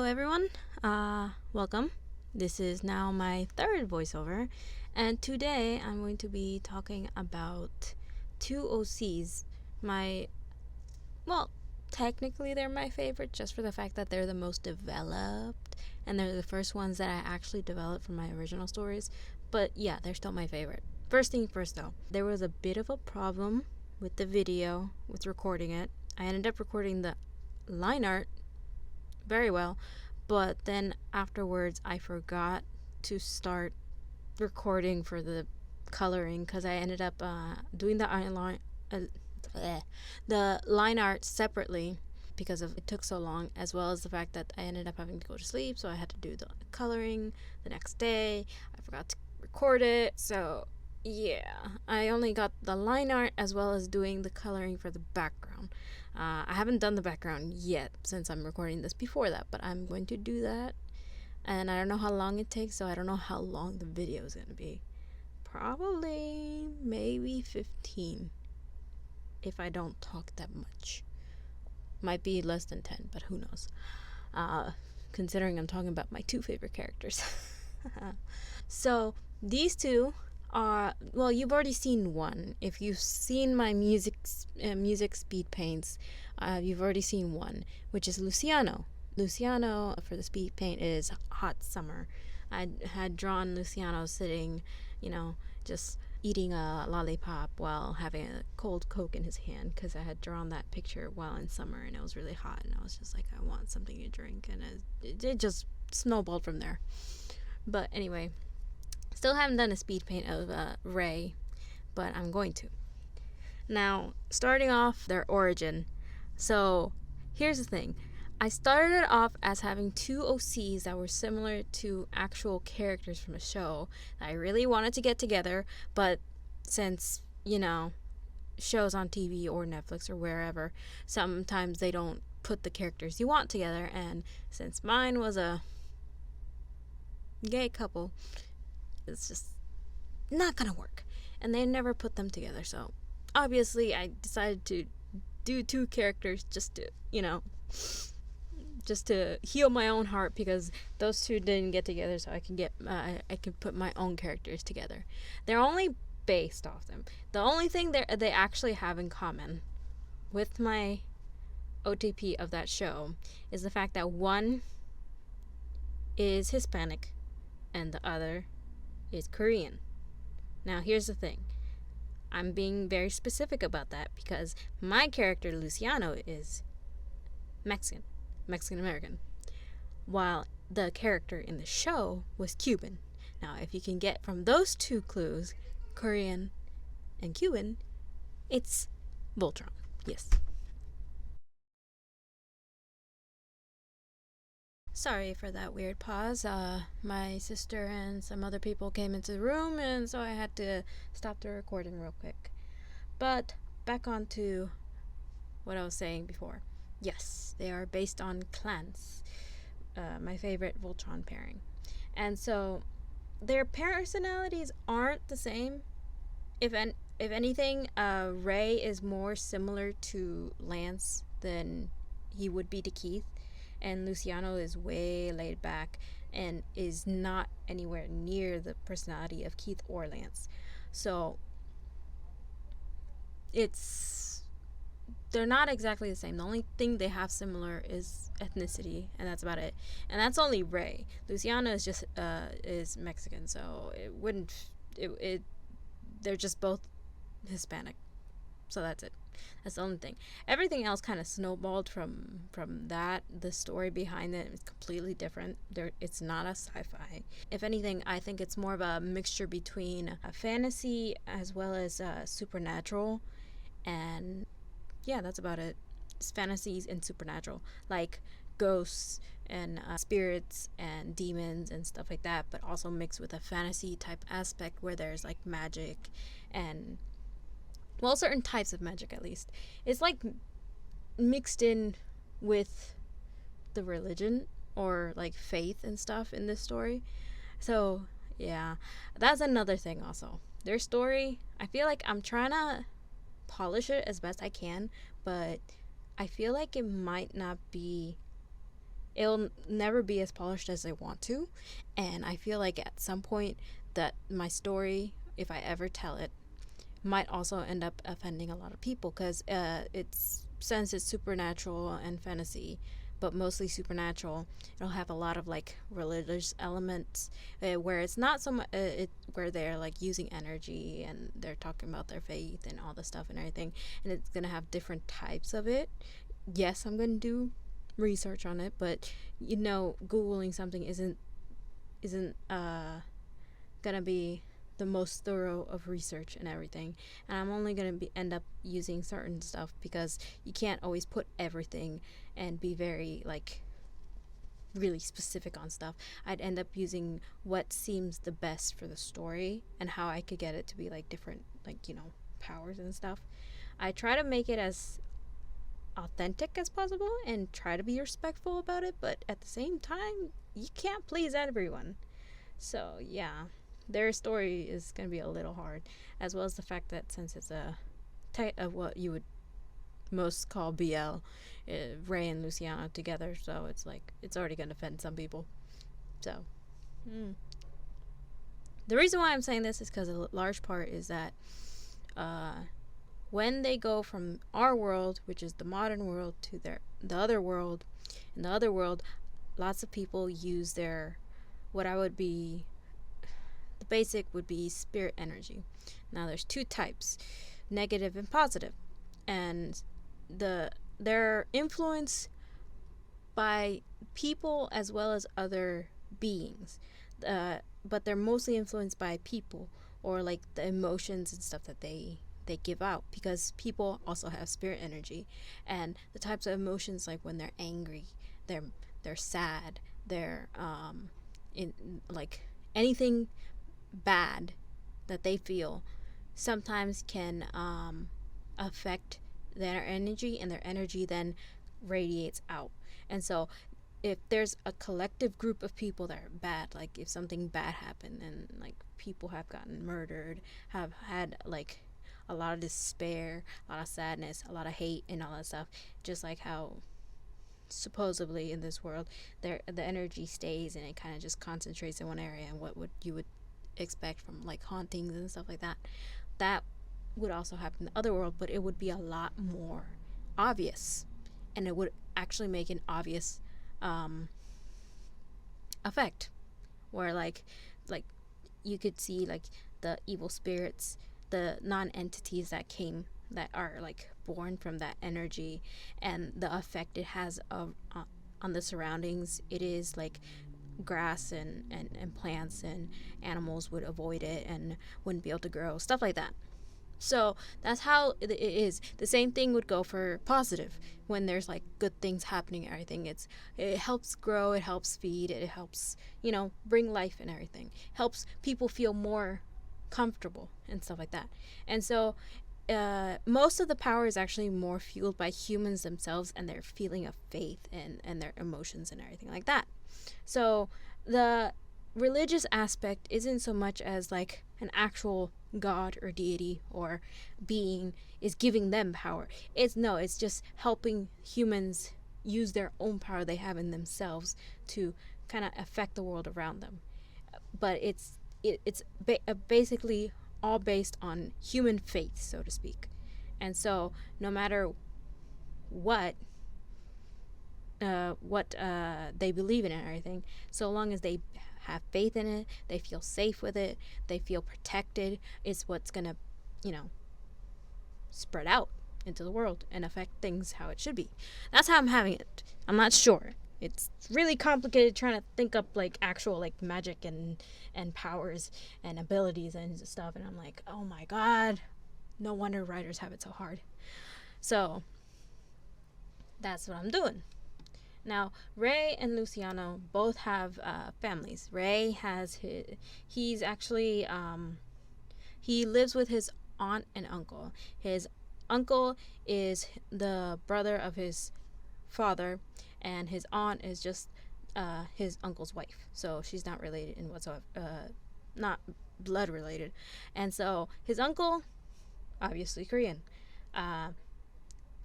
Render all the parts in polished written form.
everyone, welcome. This is now my third voiceover, and today I'm going to be talking about two OCs. Well, technically they're my favorite just for the fact that they're the most developed, and they're the first ones that I actually developed from my original stories, but yeah, they're still my favorite. First thing first though, there was a bit of a problem with the video, with recording it. I ended up recording the line art very well, but then afterwards I forgot to start recording for the coloring because I ended up doing the line art separately because of it took so long, as well as the fact that I ended up having to go to sleep, so I had to do the coloring the next day. I forgot to record it, so yeah, I only got the line art as well as doing the coloring for the background. I haven't done the background yet since I'm recording this before that, but I'm going to do that. And I don't know how long it takes, so I don't know how long the video is going to be. Probably maybe 15 if I don't talk that much. Might be less than 10, but who knows. Considering I'm talking about my two favorite characters. So these two are, well, you've already seen one. If you've seen my music speed paints, you've already seen one, which is Luciano. Luciano for the speed paint is Hot Summer. I had drawn Luciano sitting, just eating a lollipop while having a cold Coke in his hand, because I had drawn that picture while in summer and it was really hot, and I was just like, I want something to drink, and it just snowballed from there. But anyway, still haven't done a speed paint of Ray, but I'm going to. Now, starting off their origin. So, here's the thing. I started off as having two OCs that were similar to actual characters from a show that I really wanted to get together, but since, shows on TV or Netflix or wherever, sometimes they don't put the characters you want together, and since mine was a gay couple, it's just not gonna work, and they never put them together. So obviously I decided to do two characters just to heal my own heart, because those two didn't get together, so I can put my own characters together. They're only based off them. The only thing they actually have in common with my OTP of that show is the fact that one is Hispanic and the other is Korean. Now, here's the thing. I'm being very specific about that because my character, Luciano, is Mexican American, while the character in the show was Cuban. Now, if you can get from those two clues, Korean and Cuban, it's Voltron. Yes. Sorry for that weird pause. My sister and some other people came into the room, and so I had to stop the recording real quick. But back on to what I was saying before. Yes, they are based on clans, my favorite Voltron pairing. And so their personalities aren't the same. If anything, Ray is more similar to Lance than he would be to Keith. And Luciano is way laid back and is not anywhere near the personality of Keith or Lance. So they're not exactly the same. The only thing they have similar is ethnicity, and that's about it. And that's only Ray. Luciano is just is Mexican, so they're just both Hispanic. So that's it. That's the only thing. Everything else kind of snowballed from that. The story behind it is completely different. It's not a sci-fi. If anything, I think it's more of a mixture between a fantasy as well as supernatural. And yeah, that's about it. It's fantasies and supernatural, like ghosts and spirits and demons and stuff like that, but also mixed with a fantasy type aspect where there's like magic and, well, certain types of magic at least. It's like mixed in with the religion or like faith and stuff in this story. So yeah, that's another thing also. Their story, I feel like I'm trying to polish it as best I can, but I feel like it might not be it'll never be as polished as I want to. And I feel like at some point that my story, if I ever tell it, might also end up offending a lot of people, because it's, since it's supernatural and fantasy, but mostly supernatural, it'll have a lot of like religious elements, where it's not so much where they're like using energy and they're talking about their faith and all the stuff and everything, and it's gonna have different types of it. Yes, I'm gonna do research on it, but googling something isn't gonna be the most thorough of research and everything, and I'm only gonna end up using certain stuff, because you can't always put everything and be very like really specific on stuff. I'd end up using what seems the best for the story and how I could get it to be like different, like powers and stuff. I try to make it as authentic as possible and try to be respectful about it, but at the same time you can't please everyone. So yeah, their story is going to be a little hard, as well as the fact that since it's a type of what you would most call BL, Ray and Luciano together, so it's like it's already going to offend some people. So the reason why I'm saying this is because a large part is that when they go from our world, which is the modern world, to the other world, in the other world, lots of people use their, what I would be, the basic would be spirit energy. Now there's two types, negative and positive, and they're influenced by people as well as other beings, but they're mostly influenced by people, or like the emotions and stuff that they give out, because people also have spirit energy. And the types of emotions, like when they're angry, they're sad, they're in like anything bad that they feel, sometimes can affect their energy, and their energy then radiates out. And so if there's a collective group of people that are bad, like if something bad happened and like people have gotten murdered, have had like a lot of despair, a lot of sadness, a lot of hate and all that stuff, just like how supposedly in this world the energy stays and it kind of just concentrates in one area, and what would you would expect from like hauntings and stuff like that, that would also happen in the other world, but it would be a lot more obvious, and it would actually make an obvious effect, where like you could see like the evil spirits, the non-entities that are like born from that energy, and the effect it has on the surroundings. It is like grass and plants and animals would avoid it and wouldn't be able to grow, stuff like that. So that's how it is. The same thing would go for positive. When there's like good things happening and everything, it helps grow, it helps feed, it helps bring life and everything, helps people feel more comfortable and stuff like that. And so most of the power is actually more fueled by humans themselves and their feeling of faith and their emotions and everything like that. So the religious aspect isn't so much as like an actual god or deity or being is giving them power. It's just helping humans use their own power they have in themselves to kind of affect the world around them. But it's basically all based on human faith, so to speak. And so no matter what they believe in and everything, so long as they have faith in it, they feel safe with it, they feel protected, it's what's gonna spread out into the world and affect things how it should be. That's how I'm having it. I'm not sure. It's really complicated trying to think up like actual like magic and powers and abilities and stuff, and I'm like, oh my god, no wonder writers have it so hard. So that's what I'm doing. Now, Ray and Luciano both have families. Ray has he's actually, he lives with his aunt and uncle. His uncle is the brother of his father, and his aunt is just his uncle's wife. So she's not related in whatsoever, not blood related. And so his uncle, obviously Korean,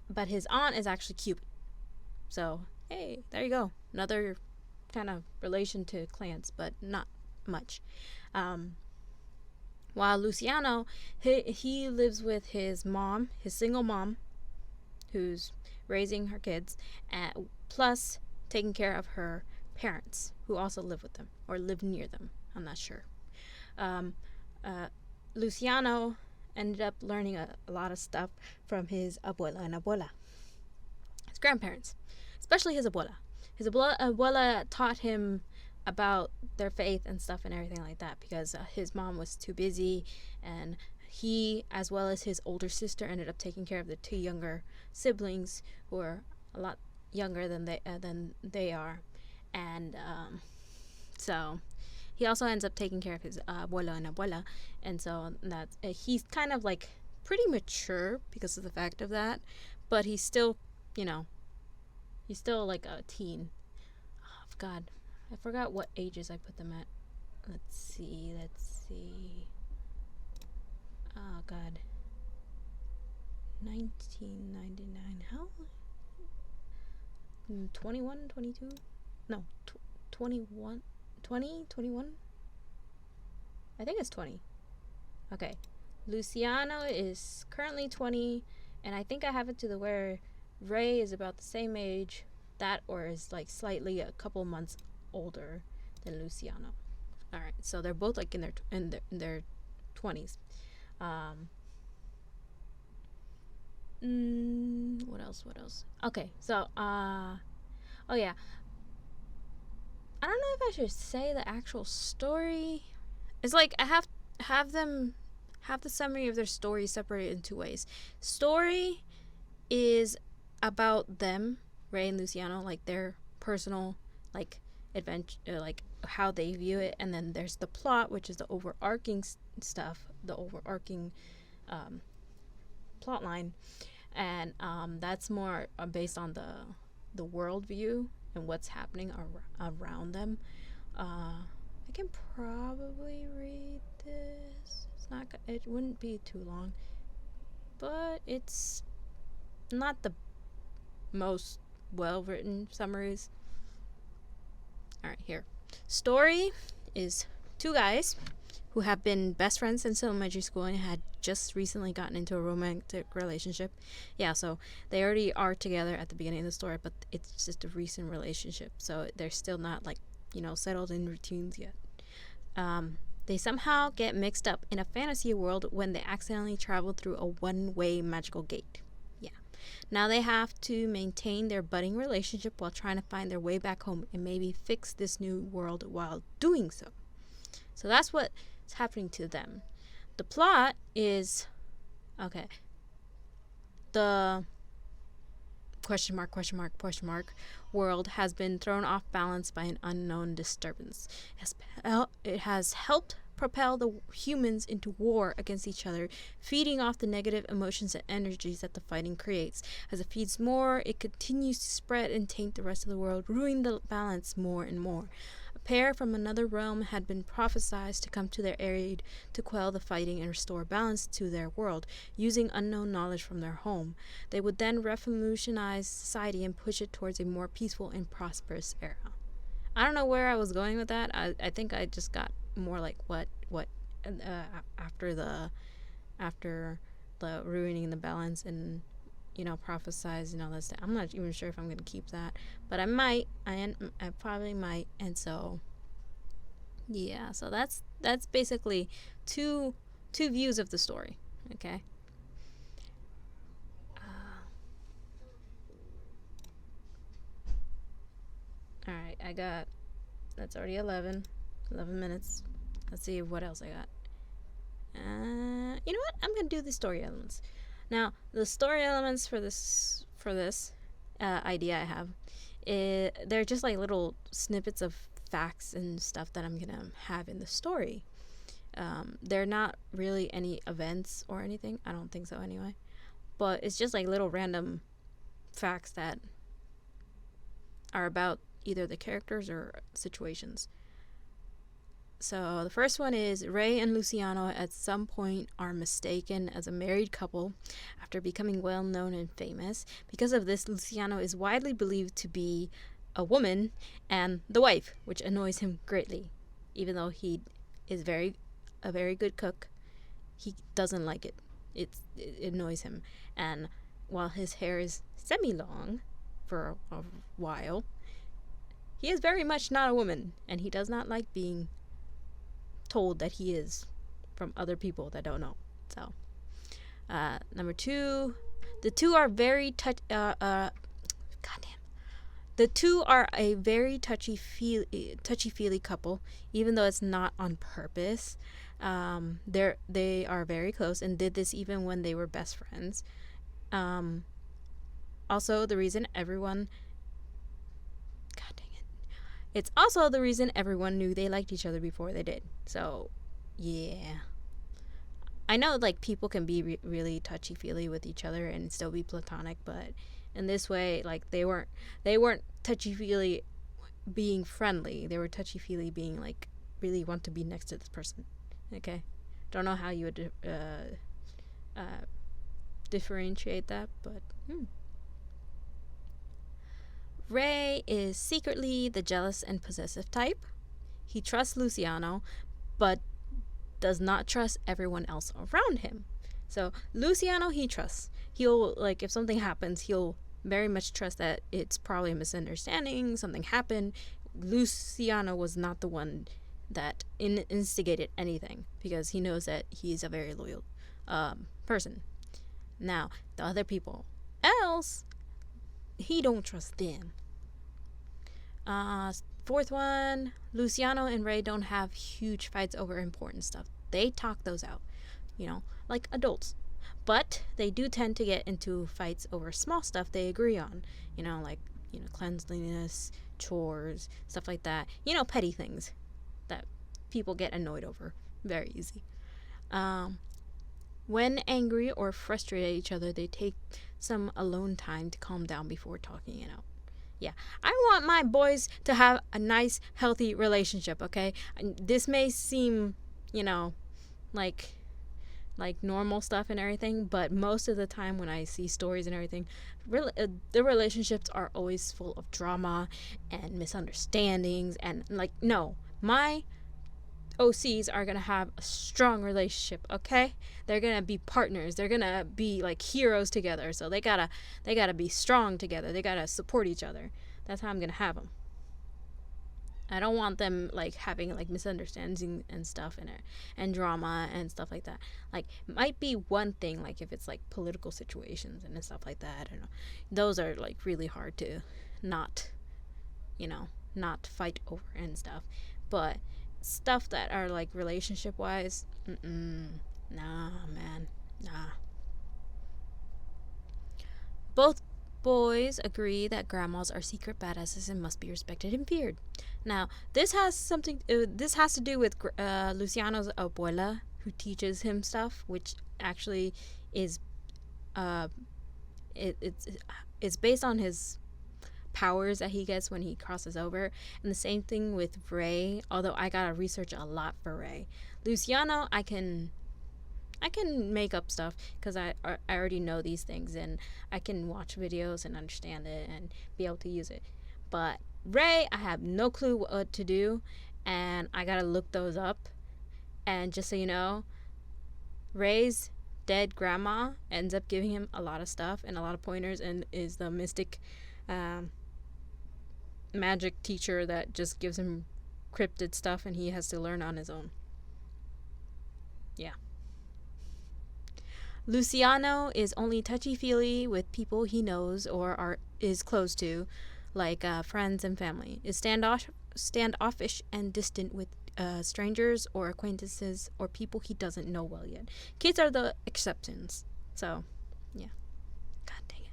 but his aunt is actually Cuban. So hey, there you go. another kind of relation to clans, but not much. While Luciano, he lives with his mom, his single mom, who's raising her kids, plus taking care of her parents, who also live with them or live near them. I'm not sure. Luciano ended up learning a lot of stuff from his abuela and abuela, his grandparents, especially his abuela. His abuela taught him about their faith and stuff and everything like that, because his mom was too busy, and he, as well as his older sister, ended up taking care of the two younger siblings who are a lot younger than they are, and so he also ends up taking care of his abuelo and abuela, and so that's he's kind of like pretty mature because of the fact of that, but he's still, he's still like a teen. Oh, God, I forgot what ages I put them at. Let's see. Oh, God. 1999. How? 21, 22? No, 21. 20, 21? I think it's 20. Okay. Luciano is currently 20, and I think I have it to the where Ray is about the same age, that, or is like slightly a couple months older than Luciano. All right, so they're both like in their 20s. What else? Okay, so oh yeah, I don't know if I should say the actual story. It's like I have them have the summary of their story separated in two ways. Story is about them, Ray and Luciano, like their personal like adventure, like how they view it, and then there's the plot, which is the overarching stuff, the overarching plot line, and that's more based on the world view and what's happening around them. I can probably read this. It wouldn't be too long, but it's not the most well written summaries. All right, here. Story is two guys who have been best friends since elementary school and had just recently gotten into a romantic relationship. Yeah, so they already are together at the beginning of the story, but it's just a recent relationship, so they're still not like, settled in routines yet. They somehow get mixed up in a fantasy world when they accidentally travel through a one-way magical gate. Yeah. Now they have to maintain their budding relationship while trying to find their way back home and maybe fix this new world while doing so. So that's what's happening to them. The plot is, okay, the question mark world has been thrown off balance by an unknown disturbance. It has helped propel the humans into war against each other, feeding off the negative emotions and energies that the fighting creates. As it feeds more, it continues to spread and taint the rest of the world, ruining the balance more and more. A pair from another realm had been prophesied to come to their aid to quell the fighting and restore balance to their world, using unknown knowledge from their home. They would then revolutionize society and push it towards a more peaceful and prosperous era. I don't know where I was going with that. I think I just got more like what after the ruining the balance and prophesize and all that stuff. I'm not even sure if I'm gonna keep that, but I probably might. And so yeah, so that's basically two views of the story. Okay. All right, that's already 11 minutes. Let's see what else I got. You know what? I'm gonna do the story elements. Now, the story elements for this idea I have, they're just like little snippets of facts and stuff that I'm gonna have in the story. They're not really any events or anything. I don't think so anyway. But it's just like little random facts that are about either the characters or situations. So the first one is Ray and Luciano at some point are mistaken as a married couple after becoming well known and famous. Because of this, Luciano is widely believed to be a woman, and the wife, which annoys him greatly. Even though he is a very good cook, he doesn't like it. It annoys him. And while his hair is semi-long for a while, he is very much not a woman, and he does not like being told that he is from other people that don't know. So, number 2, the two are very goddamn. The two are a very touchy-feely couple, even though it's not on purpose. They are very close and did this even when they were best friends. Also, the reason everyone... God dang it. It's also the reason everyone knew they liked each other before they did. So, yeah. I know, like, people can be really touchy-feely with each other and still be platonic, but in this way, like, they weren't touchy-feely being friendly. They were touchy-feely being, like, really want to be next to this person. Okay? Don't know how you would differentiate that, but Ray is secretly the jealous and possessive type. He trusts Luciano, but does not trust everyone else around him. So Luciano he trusts. He'll, like, if something happens, he'll very much trust that it's probably a misunderstanding, something happened. Luciano was not the one that instigated anything, because he knows that he's a very loyal person. Now, the other people else, he don't trust them. Fourth one, Luciano and Ray don't have huge fights over important stuff. They talk those out, like adults. But they do tend to get into fights over small stuff they agree on, like, cleanliness, chores, stuff like that. Petty things that people get annoyed over very easy. When angry or frustrated at each other, they take some alone time to calm down before talking it out. Yeah, I want my boys to have a nice, healthy relationship, okay? This may seem, like normal stuff and everything, but most of the time when I see stories and everything, the relationships are always full of drama and misunderstandings, and, like, no, my OCs are gonna have a strong relationship, okay? They're gonna be partners. They're gonna be like heroes together. So they gotta be strong together. They gotta support each other. That's how I'm gonna have them. I don't want them, like, having, like, misunderstandings and stuff and drama and stuff like that. Like, might be one thing, like, if it's, like, political situations and stuff like that. I don't know. Those are, like, really hard to not fight over and stuff. But stuff that are, like, relationship wise, nah, man, nah. Both boys agree that grandmas are secret badasses and must be respected and feared. Now, this has to do with Luciano's abuela, who teaches him stuff, which actually is it's based on his powers that he gets when he crosses over. And the same thing with Ray, although I gotta research a lot for Ray. Luciano, I can make up stuff because I already know these things, and I can watch videos and understand it and be able to use it. But Ray, I have no clue what to do, and I gotta look those up. And just so you know, Ray's dead grandma ends up giving him a lot of stuff and a lot of pointers, and is the mystic magic teacher that just gives him cryptid stuff, and he has to learn on his own. Yeah. Luciano is only touchy-feely with people he knows or is close to, like friends and family. Is standoffish and distant with strangers or acquaintances or people he doesn't know well yet. Kids are the exceptions. So, yeah. God dang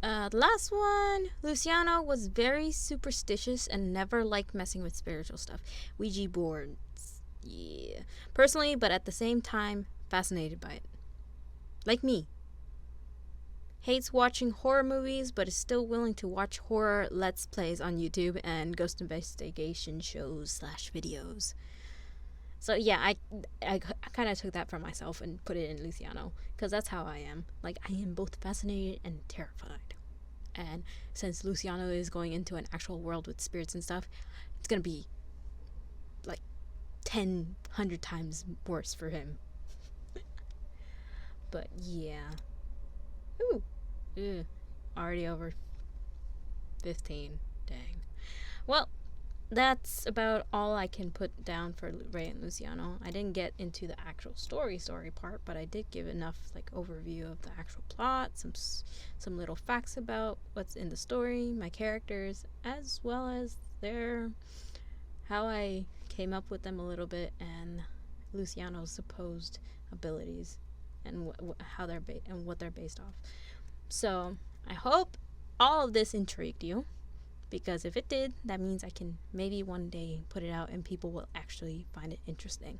it. The last one, Luciano was very superstitious and never liked messing with spiritual stuff. Ouija boards. Yeah. Personally, but at the same time, fascinated by it. Like me. Hates watching horror movies, but is still willing to watch horror let's plays on YouTube and ghost investigation shows / videos. So yeah, I kind of took that for myself and put it in Luciano, because that's how I am. Like, I am both fascinated and terrified And since Luciano is going into an actual world with spirits and stuff, it's gonna be like 100 times worse for him. But yeah. Ooh. Ew. Already over 15. Dang. Well, that's about all I can put down for Ray and Luciano. I didn't get into the actual story part, but I did give enough like overview of the actual plot, some little facts about what's in the story, my characters, as well as how I came up with them a little bit, and Luciano's supposed abilities and how they're and what they're based off. So I hope all of this intrigued you, because if it did, that means I can maybe one day put it out and people will actually find it interesting.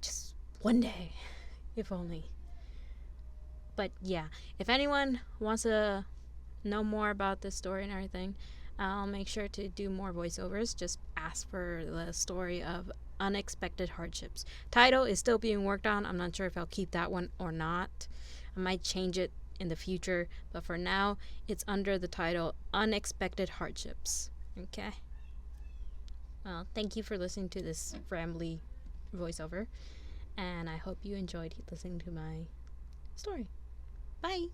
Just one day, if only. But yeah, if anyone wants to know more about this story and everything, I'll make sure to do more voiceovers. Just ask for the story of Unexpected Hardships. Title is still being worked on. I'm not sure if I'll keep that one or not. I might change it in the future, but for now it's under the title Unexpected Hardships. Okay, well, thank you for listening to this rambly voiceover, and I hope you enjoyed listening to my story. Bye.